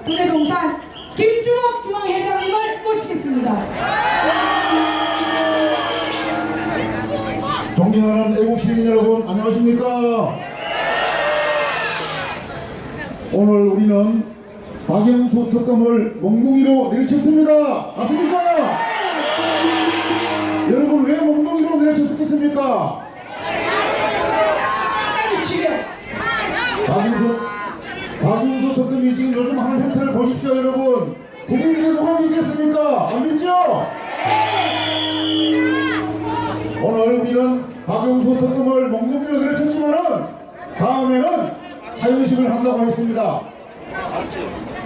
도내동산 김주옥 중앙회장님을 모시겠습니다. 존경하는 애국시민 여러분, 안녕하십니까? 오늘 우리는 박영수 특검을 몽둥이로 내리쳤습니다. 맞습니까? 여러분, 왜 몽둥이로 내리쳤겠습니까? 박영수 특검이 지금 요즘 하는 행태를 보십시오. 여러분, 국민들이 누가 믿겠습니까? 안 믿죠? 오늘 우리는 박영수 특검을 몽둥이로 내리쳤지만은 다음에는 하연식을 한다고 했습니다.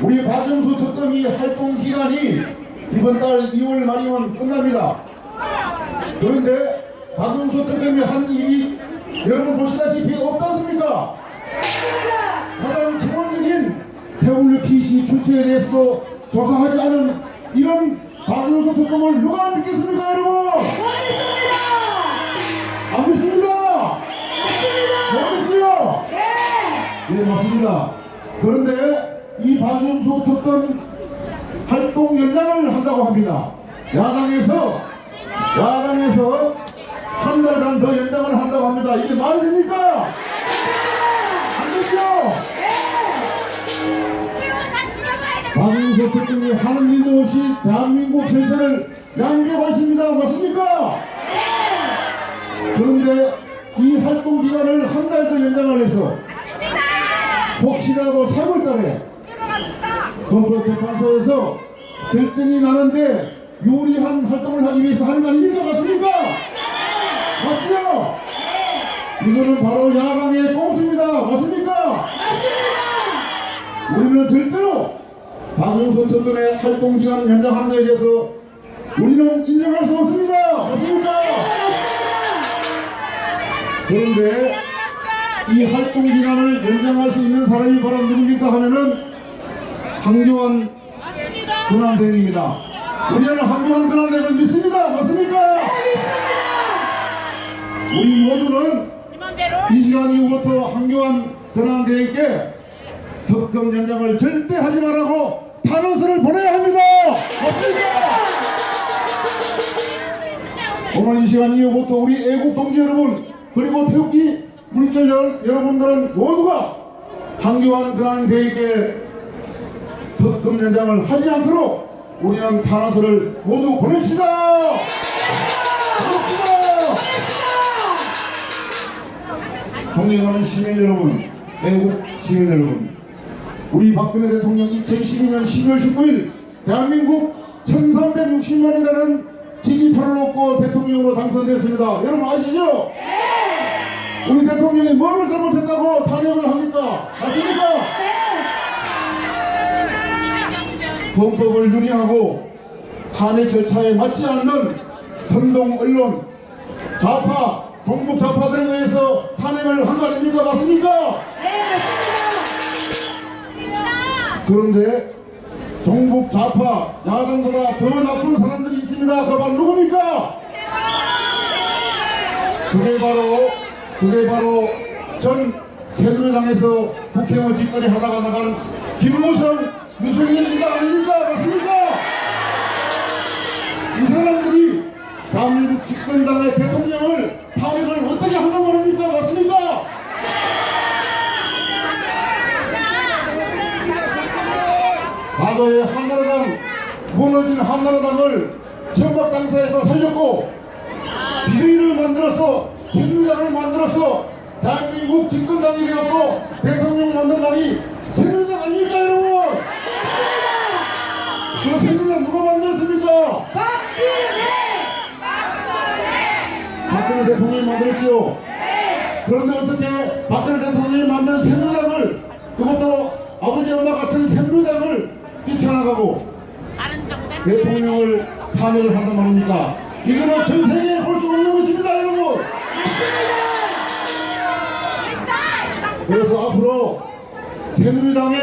우리 박영수 특검이 활동 기간이 이번 달 2월 말이면 끝납니다. 그런데 박영수 특검이 한 일이 여러분 보시다시피 없지 않습니까? 가장 기본적인 WPC 출처에 대해서도 조사하지 않은 이런 박영수 특검을 누가 믿겠습니까, 여러분? 안 믿습니다. 못 믿지요? 네, 맞습니다. 그런데 이 박영수 특검 활동 연장을 한다고 합니다. 야당에서 한 달간 더 연장을 한다고 합니다. 이게 말이 됩니까? 안 되죠? 박영수 특검이 하는 일도 없이 대한민국 경찰을 양보하고 있습니다. 맞습니까? 그런데 이 활동 기간을 한 달 더 연장을 해서 혹시라도 3월달에 헌법재판소에서 결정이 나는데 유리한 활동을 하기 위해서 하는 거 아닙니까? 맞습니까? 맞죠? 이거는 바로 야당의 꼼수입니다. 맞습니까? 우리는 절대로 박영수 특검의 활동 기간 연장하는 것에 대해서 우리는 인정할 수 없습니다. 맞습니까? 그런데 이 활동 기간을 연장할 수 있는 사람이 바로 누굽니까 하면은 황교안 권한대행입니다. 우리는 황교안 권한대행을 믿습니다. 맞습니까? 우리 모두는 이 시간 이후부터 황교안 권한대행께 특검 연장을 절대 하지 말라고 탄원서를 보내야 합니다. 맞습니까? 오늘 이 시간 이후부터 우리 애국 동지 여러분 그리고 태극기 물결 여러분들은 모두가 황교안 권한대행께 특검 연장을 하지 않도록 우리는 탄원서를 모두 보냅시다. 존경하는 시민 여러분, 애국 시민 여러분, 우리 박근혜 대통령 2012년 12월 19일 대한민국 1360만이라는 지지표를 얻고 대통령으로 당선됐습니다. 여러분 아시죠? 우리 대통령이 뭘 잘못했다고 탄핵을 합니까? 맞습니까? 헌법을 유린하고 탄핵 절차에 맞지 않는 선동 언론, 좌파, 종북 좌파들에 의해서 탄핵을 한 거 아닙니까? 맞습니까? 그런데 종북 좌파, 야당보다 더 나쁜 사람들이 있습니다. 그건 누굽니까? 그게 바로 전 새누리당에서 국회의원 직거리 하다가 나간 김무성, 유승민 이가 아닙니까? 맞습니까? 이 사람들이 대한민국 집권당의 대통령을 탄핵을 어떻게 한다고 합니까? 맞습니까? 과거에 한나라당, 무너진 한나라당을 천박당사에서 살렸고 비대위를 만들어서 새누리당을 만들어서 대한민국 집권당이 되었고 대통령 만든 당이 새누리당 아닙니까 여러분? 그 새누리당 누가 만들었습니까? 박근혜 대통령이 만들었죠. 그런데 어떻게 박근혜 대통령이 만든 새누리당을 그것도 아버지 엄마 같은 새누리당을 뛰쳐나가고 대통령을 탄핵을 한단 말입니까? 이거는 전 세계에 볼 수 없는 것입니다 여러분. 그래서 앞으로 새누리당에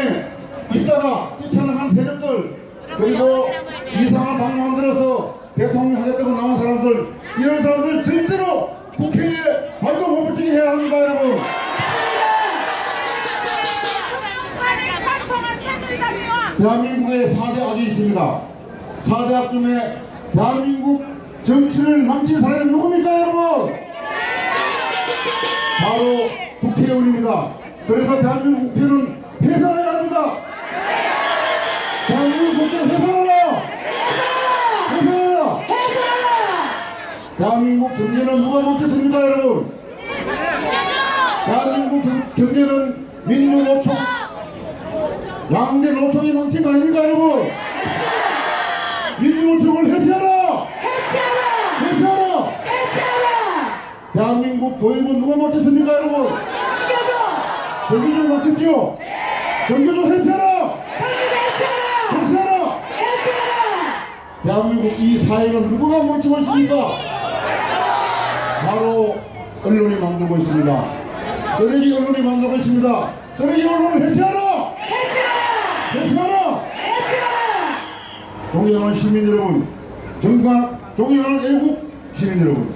있다가 뛰쳐나간 세력들 그리고 이상한 당 만들어서 대통령 하겠다고 나온 사람들 이런 사람들 절대로 국회에 발도 못 붙이게 해야 합니다 여러분. 산청한 새누리당이와 대한민국에 4대 악이 있습니다. 4대 악 중에 대한민국 정치를 망친 사람이 누굽니까 여러분? 바로 국회의원입니다. 그래서 대한민국 국회는 해산해야 합니다. 대한민국 국회 해산하라! 해산하라! 대한민국 경제는 누가 멈췄습니까 여러분? 대한민국 경제는 민주노총 양대 노총이 망친 거 아닙니까 여러분? 민주노총을 해체하라! 해체하라! 대한민국 교육은 누가 멈췄습니까 여러분? 정규조 멈췄죠? 정규조 해체하라! 해체하라! 대한민국 이 사회는 누가 멈추고 있습니까? 바로 언론이 만들고 있습니다. 쓰레기 언론이 만들고 있습니다. 쓰레기 언론을 해체하라! 해체하라! 존경하는 시민 여러분, 존경하는 애국 시민 여러분,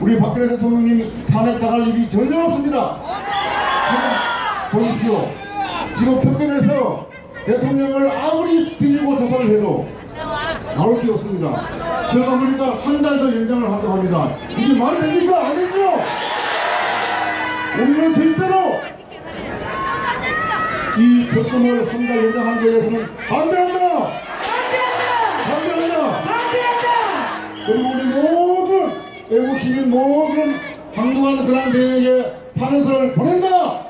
우리 박근혜 대통령님 탄핵당할 일이 전혀 없습니다. 지금 보십시오. 지금 특검에서 대통령을 아무리 뒤집고 조사를 해도 나올 게 없습니다. 그러다 보니까 한 달 더 연장을 한다고 합니다. 이게 말이 됩니까? 아니죠? 우리는 절대로 이 특검을 한 달 연장하는 데 대해서는 반대합니다. 그리고 우리 모든 애국 시민 모든 항동하는 그런 대회에 탄핵을 보낸다.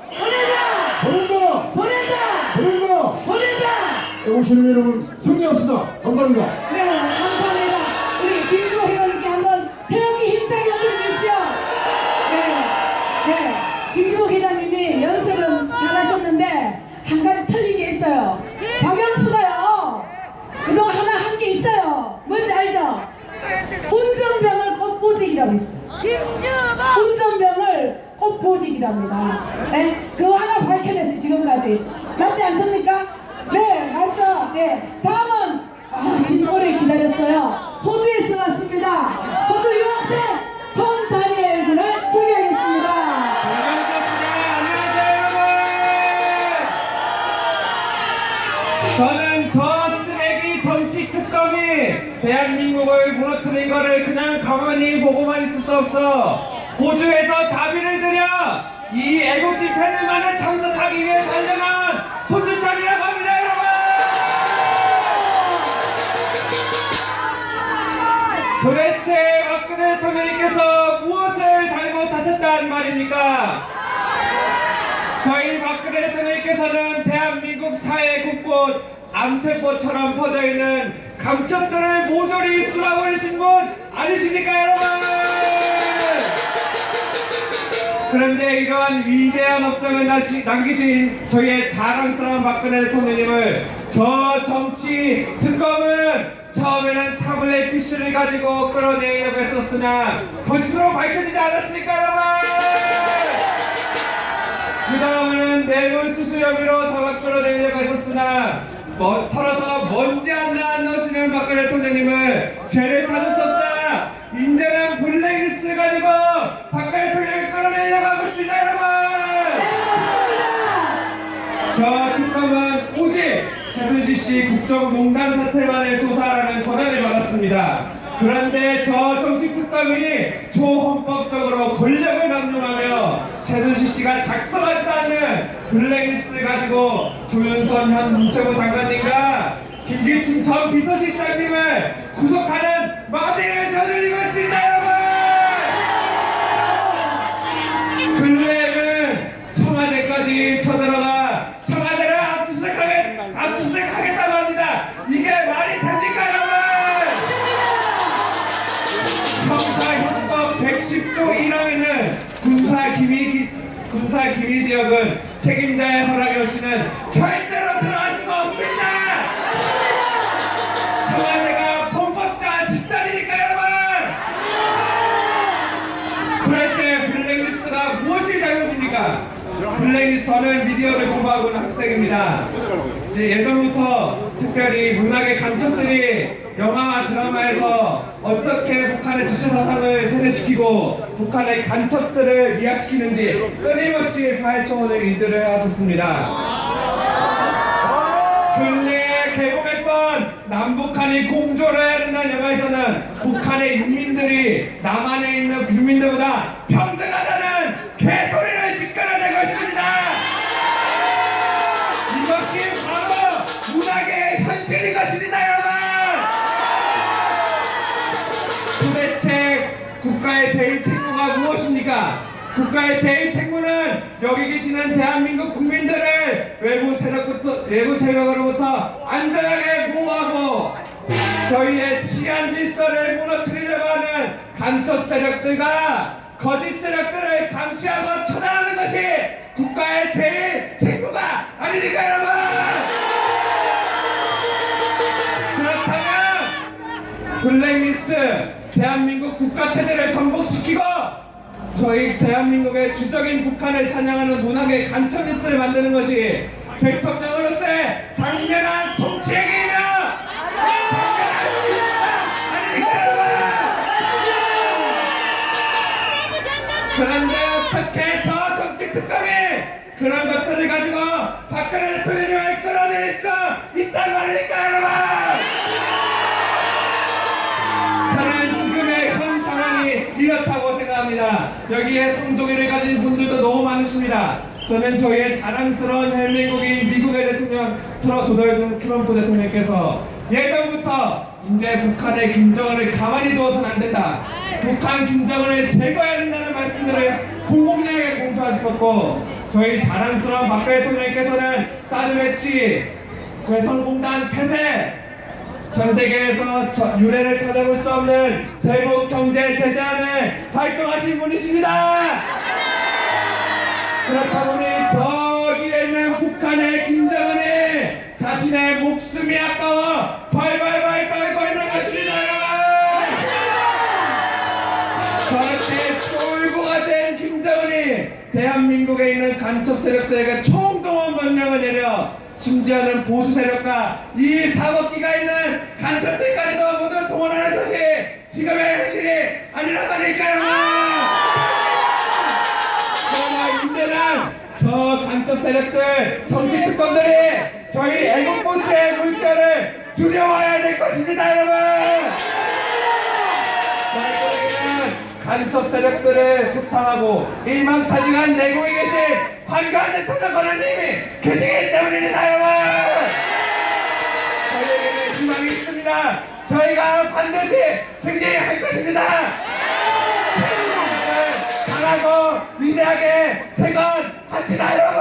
애국 시민 여러분 승리합시다. 감사합니다. 네, 감사합니다. 우리 김주호 회원님께 한번 태극기 힘차게 올려주십시오. 네, 김주호 회장님이 연설은 잘하셨는데 한 가지 틀린 게 있어요. 박영수가요, 그동안 하나 한 게 있어요. 뭔지 알죠? 운전병을 꽃보직이라고 했어요. 운전병을 꽃보직이랍니다. 네, 그거 하나 밝혀냈어요. 지금까지 맞지 않습니까? 네, 맞죠? 네, 다음은 진짜 오래 기다렸어요. 호주에서 왔습니다. 호주 유학생 손다니엘 군을 소개하겠습니다. 저는 저 쓰레기 정치 특검이 대한민국을 무너뜨린 거를 그냥 가만히 보고만 있을 수 없어. 호주에서 자비를 들여 이 애국 집회들만을 참석하기 위해 달려난 손주찬이라고 합니다, 여러분. 도대체 박근혜 대통령님께서 무엇을 잘못하셨단 말입니까? 저희 박근혜 대통령님께서는 대한민국 사회 곳곳 암세포처럼 퍼져있는 감첩들을 모조리 쓸어버리신 분 아니십니까 여러분? 그런데 이러한 위대한 업적을 남기신 저희의 자랑스러운 박근혜 대통령님을 저 정치 특검은 처음에는 타블렛 PC를 가지고 끌어내려고 했었으나 거짓으로 밝혀지지 않았습니까 여러분? 그 다음에는 뇌물수수 혐의로 잡아 끌어내려고 했었으나 털어서 먼지 하나 안 넣으시는 박근혜 대통령님을 죄를 찾을 수 없다. 이제는 블랙리스트를 가지고 박근혜 대통령을 끌어내려고 하고 있습니다 여러분. 저 특검은 오직 최순실씨 국정농단 사태만을 조사하라는 권한을 받았습니다. 그런데 저 정치특검이 초헌법적으로 권력을 남용하며 최순실씨가 작성하지도 않는 블랙리스트를 가지고 조윤선 현 문체부 장관님과 김기춘 전 비서실장님을 구속하는 마대를 저지르고 있습니다 여러분. 근래에는 청와대까지 쳐들어가 청와대를 압수수색하겠다고 합니다. 이게 말이 됩니까 여러분? 형사형법 110조 1항에는 군사기밀 지역은 책임자의 허락이 없이는 절대로 들어갈 수가 없습니다. 청와대가 범법자 집단이니까 여러분. 도대체 블랙리스트가 무엇이 잘못입니까? 블랙리스트는 미디어를 공부하고 있는 학생입니다. 이제 예전부터 특별히 문학의 간첩들이 영화와 드라마에서 어떻게 북한의 주체사상을 세뇌시키고 북한의 간첩들을 미화시키는지 끊임없이 파헤쳐오는 일들을 해왔었습니다. 근래 개봉했던 남북한이 공조를 해야 된다는 영화에서는 북한의 인민들이 남한에 있는 국민들보다 평등하다는 개소리를 짓거려내고 있습니다. 이것이 바로 문학의 현실인 것입니다, 여러분. 도대체 국가의 제일 책무가 무엇입니까? 국가의 제일 책무는 여기 계시는 대한민국 국민들을 외부 세력으로부터 안전하게 보호하고 저희의 치안 질서를 무너뜨리려고 하는 간첩 세력들과 거짓 세력들을 감시하고 처단하는 것이 국가의 제일 책무가 아니니까, 여러분. 그렇다면 블랙리스트 대한민국 국가 체제를 전복시키고 저희 대한민국의 주적인 북한을 찬양하는 문학의 간첩 리스트를 만드는 것이 대통령으로서의 당연한 통치행위이며 당연한 일입니다. 아닙니까, 여러분? 그런데 어떻게 저 정치 특검이 그런 것들을 가지고 박근혜 대통령을 끌어낼 수 있단 말입니까, 여러분? 저는 지금의 현 상황이 이렇다고 생각합니다. 여기에 성종이를 가진 분들도 너무 많으십니다. 저는 저희의 자랑스러운 헬맹국인 미국의 대통령 도널드 트럼프 대통령께서 예전부터 이제 북한의 김정은을 가만히 두어서는 안 된다, 북한 김정은을 제거해야 된다는 말씀들을 공공연하게 공표하셨었고, 저희 자랑스러운 박근혜 대통령께서는 사드 배치, 괴성공단 폐쇄, 전 세계에서 유례를 찾아볼 수 없는 대북 경제 제재안을 발동하신 분이십니다. 그렇다 보니 저기에 있는 북한의 김정은이 자신의 목숨이 아까워 발발발 떨고 있는 것입니다, 여러분. 저렇게 쫄보가 된 김정은이 대한민국에 있는 간첩 세력들에게 총동원 명령을 내려 심지어는 보수 세력과 이 사법기가 있는 간첩들까지도 모두 동원하는 것이 지금의 현실이 아니란 말일까요, 여러분? 그러나 이제는 저 간첩 세력들, 정치 특권들이 저희 애국 보스의 물결을 두려워해야 될 것입니다, 여러분. 저희들에게는 간첩 세력들을 소탕하고 일망타진한 내국에 계신 황교안 대통령 권한님이 계시기 때문입니다, 여러분. 저희에게는 희망이 있습니다. 저희가 반드시 승리할 것입니다. 대한민국을 강하고 위대하게 재건합시다, 여러분.